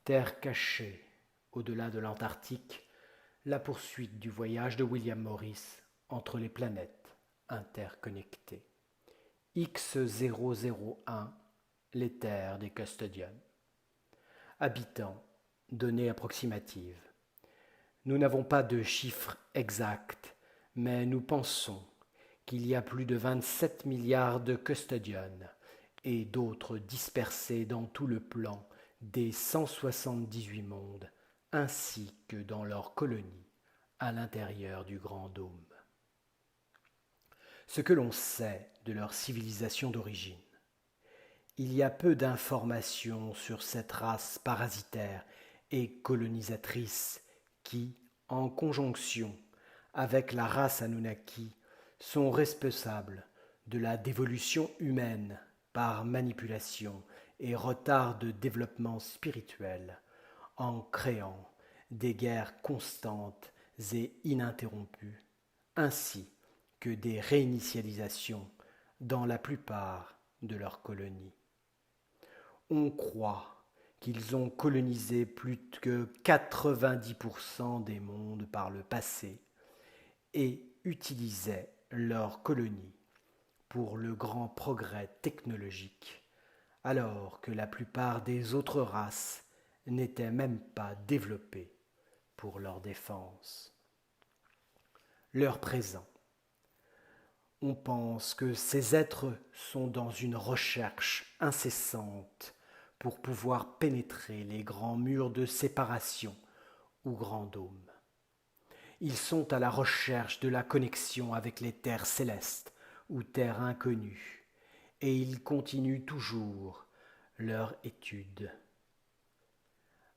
Terre cachée, au-delà de l'Antarctique, la poursuite du voyage de William Morris entre les planètes interconnectées. X001, les terres des Custodians. Habitants, données approximatives. Nous n'avons pas de chiffres exacts, mais nous pensons qu'il y a plus de 27 milliards de Custodians et d'autres dispersés dans tout le plan des 178 mondes, ainsi que dans leurs colonies à l'intérieur du Grand Dôme. Ce que l'on sait de leur civilisation d'origine. Il y a peu d'informations sur cette race parasitaire et colonisatrice qui, en conjonction avec la race Anunnaki, sont responsables de la dévolution humaine par manipulation et retard de développement spirituel, en créant des guerres constantes et ininterrompues, ainsi que des réinitialisations dans la plupart de leurs colonies. On croit qu'ils ont colonisé plus que 90% des mondes par le passé et utilisaient leurs colonies pour le grand progrès technologique, alors que la plupart des autres races n'étaient même pas développées pour leur défense. Leur présent. On pense que ces êtres sont dans une recherche incessante pour pouvoir pénétrer les grands murs de séparation ou grands dômes. Ils sont à la recherche de la connexion avec les terres célestes ou terres inconnues, et ils continuent toujours leur étude.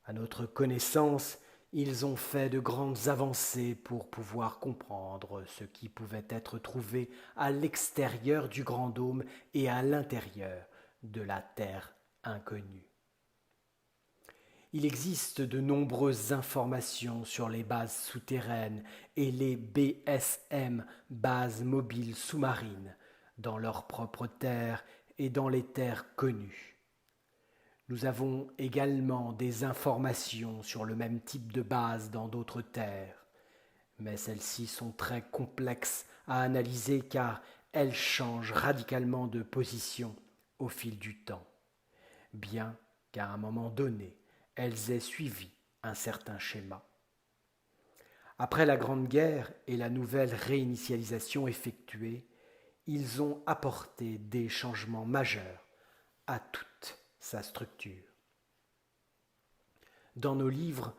À notre connaissance, ils ont fait de grandes avancées pour pouvoir comprendre ce qui pouvait être trouvé à l'extérieur du Grand Dôme et à l'intérieur de la Terre inconnue. Il existe de nombreuses informations sur les bases souterraines et les BSM, bases mobiles sous-marines, dans leurs propres terres et dans les terres connues. Nous avons également des informations sur le même type de base dans d'autres terres, mais celles-ci sont très complexes à analyser car elles changent radicalement de position au fil du temps, bien qu'à un moment donné, elles aient suivi un certain schéma. Après la Grande Guerre et la nouvelle réinitialisation effectuée, ils ont apporté des changements majeurs à toute sa structure. Dans nos livres,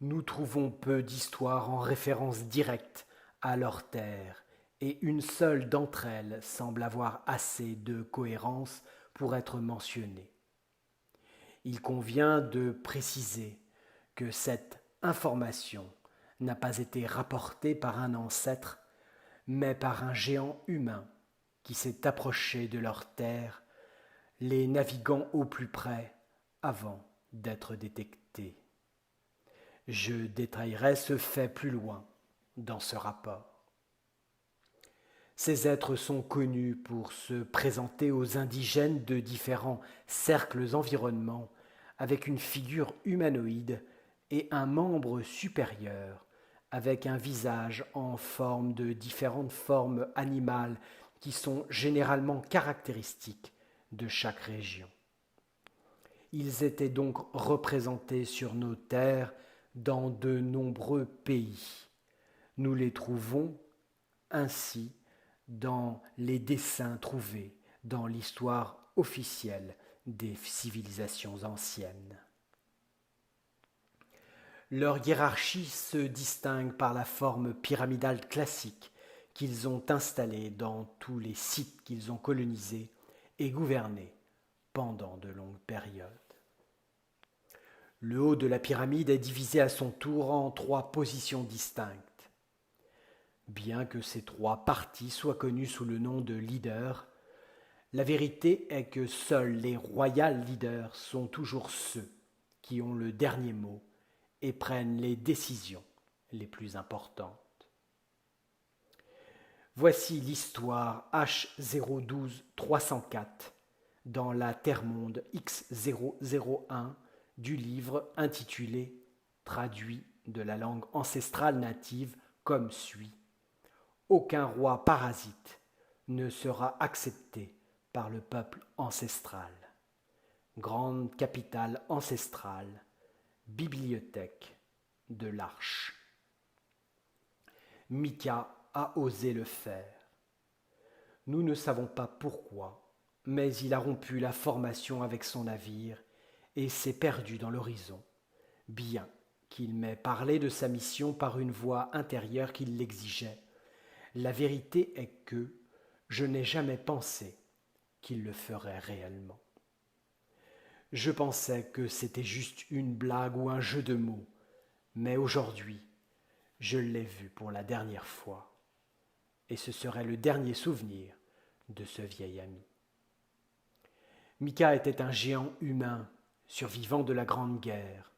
nous trouvons peu d'histoires en référence directe à leur terre, et une seule d'entre elles semble avoir assez de cohérence pour être mentionnée. Il convient de préciser que cette information n'a pas été rapportée par un ancêtre, mais par un géant humain qui s'est approché de leur terre, les naviguant au plus près avant d'être détectés. Je détaillerai ce fait plus loin dans ce rapport. Ces êtres sont connus pour se présenter aux indigènes de différents cercles environnements avec une figure humanoïde et un membre supérieur avec un visage en forme de différentes formes animales qui sont généralement caractéristiques de chaque région. Ils étaient donc représentés sur nos terres dans de nombreux pays. Nous les trouvons ainsi dans les dessins trouvés dans l'histoire officielle des civilisations anciennes. Leur hiérarchie se distingue par la forme pyramidale classique qu'ils ont installée dans tous les sites qu'ils ont colonisés et gouvernés pendant de longues périodes. Le haut de la pyramide est divisé à son tour en 3 positions distinctes. Bien que ces 3 parties soient connues sous le nom de leaders, la vérité est que seuls les royal leaders sont toujours ceux qui ont le dernier mot et prennent les décisions les plus importantes. Voici l'histoire H012-304 dans la Terre-Monde X001 du livre intitulé, traduit de la langue ancestrale native comme suit. Aucun roi parasite ne sera accepté par le peuple ancestral. Grande capitale ancestrale, bibliothèque de l'Arche. Micah a osé le faire. Nous ne savons pas pourquoi, mais il a rompu la formation avec son navire et s'est perdu dans l'horizon, bien qu'il m'ait parlé de sa mission par une voix intérieure qui l'exigeait. La vérité est que je n'ai jamais pensé qu'il le ferait réellement. Je pensais que c'était juste une blague ou un jeu de mots, mais aujourd'hui, je l'ai vu pour la dernière fois, et ce serait le dernier souvenir de ce vieil ami. Micah était un géant humain, survivant de la Grande Guerre.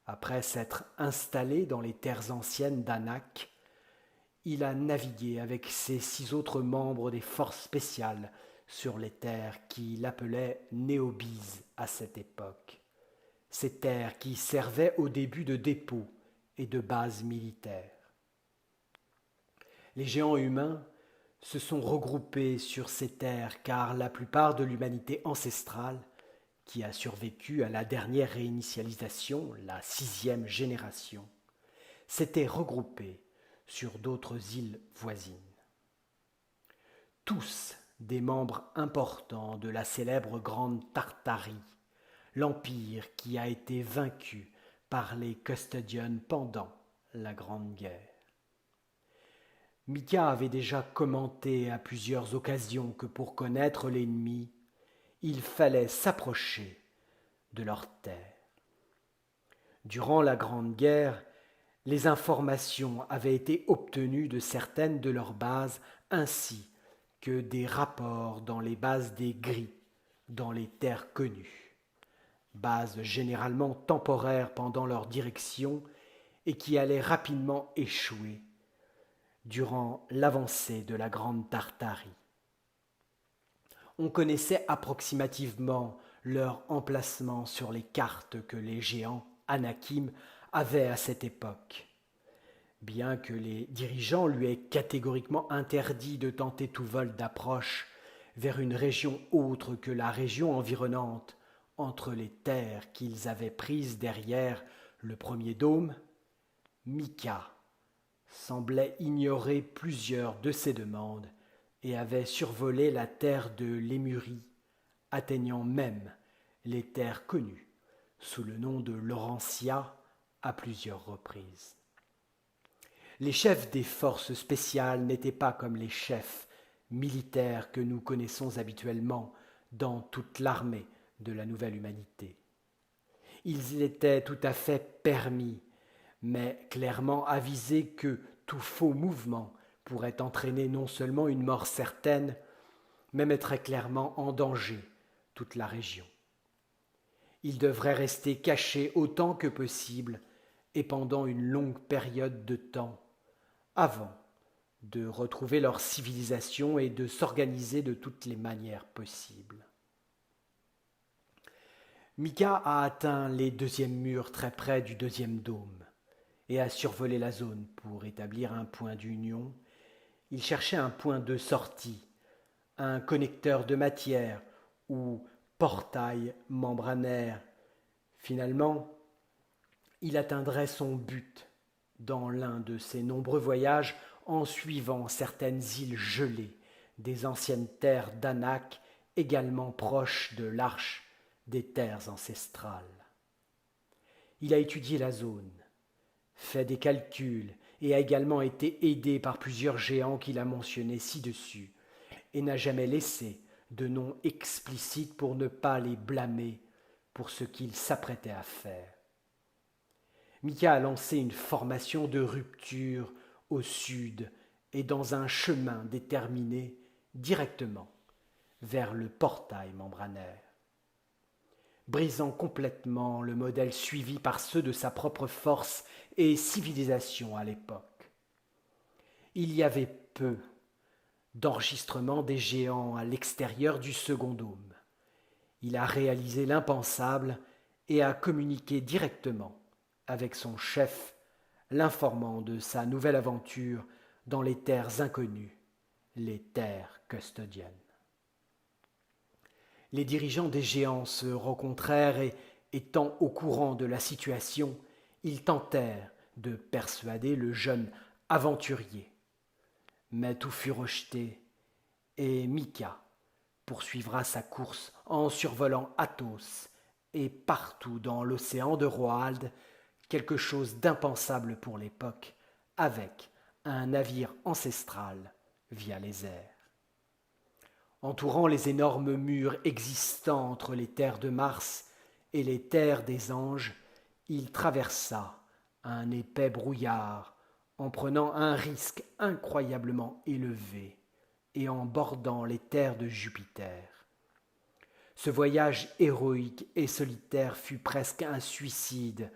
Après s'être installé dans les terres anciennes d'Anak, il a navigué avec ses 6 autres membres des forces spéciales sur les terres qu'il appelait Néobises à cette époque. Ces terres qui servaient au début de dépôts et de bases militaires. Les géants humains se sont regroupés sur ces terres car la plupart de l'humanité ancestrale, qui a survécu à la dernière réinitialisation, la 6e génération, s'était regroupée sur d'autres îles voisines. Tous des membres importants de la célèbre Grande Tartarie, l'empire qui a été vaincu par les Custodians pendant la Grande Guerre. Micah avait déjà commenté à plusieurs occasions que pour connaître l'ennemi, il fallait s'approcher de leur terre. Durant la Grande Guerre, les informations avaient été obtenues de certaines de leurs bases ainsi que des rapports dans les bases des Gris, dans les terres connues, bases généralement temporaires pendant leur direction et qui allaient rapidement échouer durant l'avancée de la Grande Tartarie. On connaissait approximativement leur emplacement sur les cartes que les géants Anakim avaient à cette époque. Bien que les dirigeants lui aient catégoriquement interdit de tenter tout vol d'approche vers une région autre que la région environnante, entre les terres qu'ils avaient prises derrière le premier dôme, Micah semblait ignorer plusieurs de ces demandes et avait survolé la terre de Lémurie, atteignant même les terres connues sous le nom de Laurentia à plusieurs reprises. Les chefs des forces spéciales n'étaient pas comme les chefs militaires que nous connaissons habituellement dans toute l'armée de la nouvelle humanité. Ils étaient tout à fait permis, mais clairement avisés que tout faux mouvement pourrait entraîner non seulement une mort certaine, mais mettrait clairement en danger toute la région. Ils devraient rester cachés autant que possible et pendant une longue période de temps, avant de retrouver leur civilisation et de s'organiser de toutes les manières possibles. Micah a atteint les 2e murs très près du 2e dôme et a survolé la zone pour établir un point d'union. Il cherchait un point de sortie, un connecteur de matière ou portail membranaire. Finalement, il atteindrait son but dans l'un de ses nombreux voyages en suivant certaines îles gelées des anciennes terres d'Anak, également proches de l'arche des terres ancestrales. Il a étudié la zone, fait des calculs et a également été aidé par plusieurs géants qu'il a mentionnés ci-dessus et n'a jamais laissé de nom explicite pour ne pas les blâmer pour ce qu'il s'apprêtait à faire. Micah a lancé une formation de rupture au sud et dans un chemin déterminé directement vers le portail membranaire, brisant complètement le modèle suivi par ceux de sa propre force et civilisation à l'époque. Il y avait peu d'enregistrements des géants à l'extérieur du second dôme. Il a réalisé l'impensable et à communiquer directement avec son chef, l'informant de sa nouvelle aventure dans les terres inconnues, les terres custodiennes. Les dirigeants des géants se rencontrèrent et, étant au courant de la situation, ils tentèrent de persuader le jeune aventurier. Mais tout fut rejeté et Mika poursuivra sa course en survolant Athos et partout dans l'océan de Roald, quelque chose d'impensable pour l'époque, avec un navire ancestral via les airs. Entourant les énormes murs existants entre les terres de Mars et les terres des anges, il traversa un épais brouillard en prenant un risque incroyablement élevé et en bordant les terres de Jupiter. Ce voyage héroïque et solitaire fut presque un suicide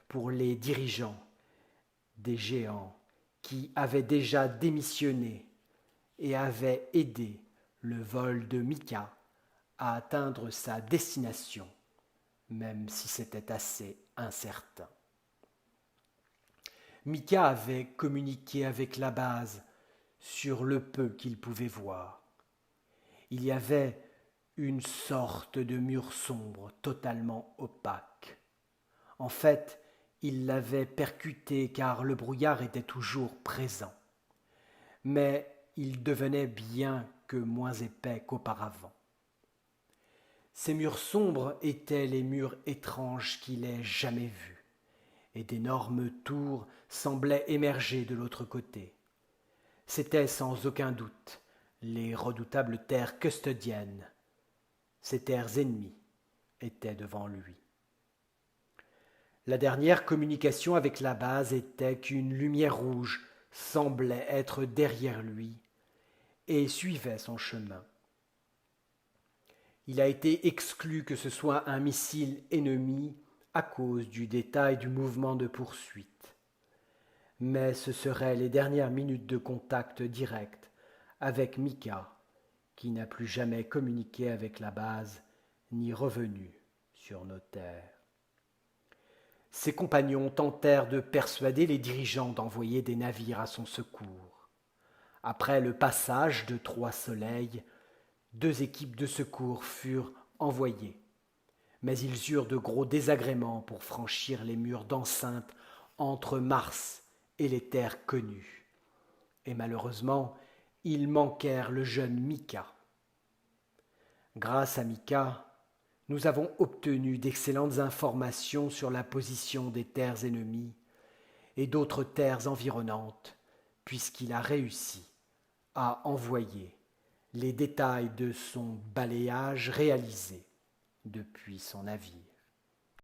pour les dirigeants des géants qui avaient déjà démissionné et avaient aidé le vol de Mika à atteindre sa destination, même si c'était assez incertain. Mika avait communiqué avec la base sur le peu qu'il pouvait voir. Il y avait une sorte de mur sombre totalement opaque. En fait, il l'avait percuté car le brouillard était toujours présent. Mais il devenait bien que moins épais qu'auparavant. Ces murs sombres étaient les murs étranges qu'il ait jamais vus, et d'énormes tours semblaient émerger de l'autre côté. C'étaient sans aucun doute les redoutables terres custodiennes. Ces terres ennemies étaient devant lui. La dernière communication avec la base était qu'une lumière rouge semblait être derrière lui et suivait son chemin. Il a été exclu que ce soit un missile ennemi à cause du détail du mouvement de poursuite. Mais ce seraient les dernières minutes de contact direct avec Mika, qui n'a plus jamais communiqué avec la base ni revenu sur nos terres. Ses compagnons tentèrent de persuader les dirigeants d'envoyer des navires à son secours. Après le passage de 3 soleils, 2 équipes de secours furent envoyées, mais ils eurent de gros désagréments pour franchir les murs d'enceinte entre Mars et les terres connues. Et malheureusement, ils manquèrent le jeune Mika. Grâce à Mika, nous avons obtenu d'excellentes informations sur la position des terres ennemies et d'autres terres environnantes, puisqu'il a réussi à envoyer les détails de son balayage réalisé depuis son navire.